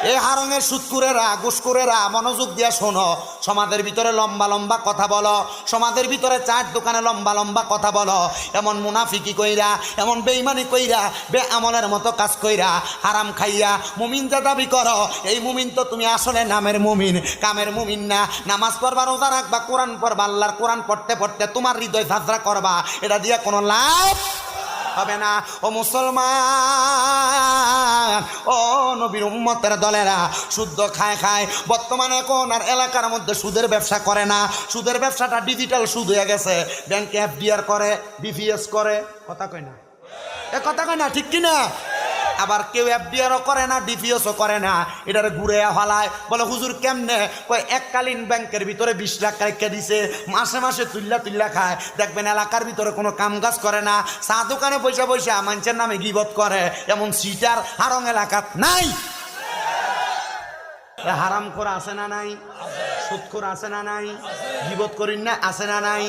এই হারঙের সুদকুরেরা ঘুষখোরেরা মনোযোগ দিয়ে শোনো। সমাজের ভিতরে লম্বা লম্বা কথা বলো, সমাজের ভিতরে চার দোকানে লম্বা লম্বা কথা বলো, এমন মুনাফিকি কইরা, এমন বেঈমানি কইরা, বেআমলের মতো কাজ কইরা, হারাম খাইয়া মুমিন যা দাবি করো, এই মুমিন তো তুমি আসলে নামের মুমিন, কামের মুমিন না। নামাজ পড়বা, রোজা রাখবা, কোরআন পড়বা, আল্লাহর কোরআন পড়তে পড়তে তোমার হৃদয় ঝাঁঝরা করবা, এটা দিয়ে কোনো লাভ হবে না। ও মুসলমান, ও নবীর উম্মতের দলেরা, সুদ খায় খায় বর্তমানে কোন আর এলাকার মধ্যে সুদের ব্যবসা করে না। সুদের ব্যবসাটা ডিজিটাল সুদ হয়ে গেছে। ব্যাংকে এফডিআর করে, বিপিএস করে, কথা কয় না, এ কথা কয় না, ঠিক কিনা? আবার কেউ এফডিআরও করে না, ডিপিএসও করে না, এটারে ঘুরে হলায়। বলে হুজুর কেমনে? কয় এককালীন ব্যাংকের ভিতরে 20 লাখ রেখে দিছে, মাসে মাসে তুল্লা খায়। দেখবেন এলাকার ভিতরে কোনো কাম কাজ করে না, চা দোকানে পয়সা পয়সা মানুষের নামে গিবত করে। এমন সিটার হারং এলাকাত নাই। হারাম করে আছে না নাই? সুদ করে আছে না নাই? গিবত করিন না আছে না নাই?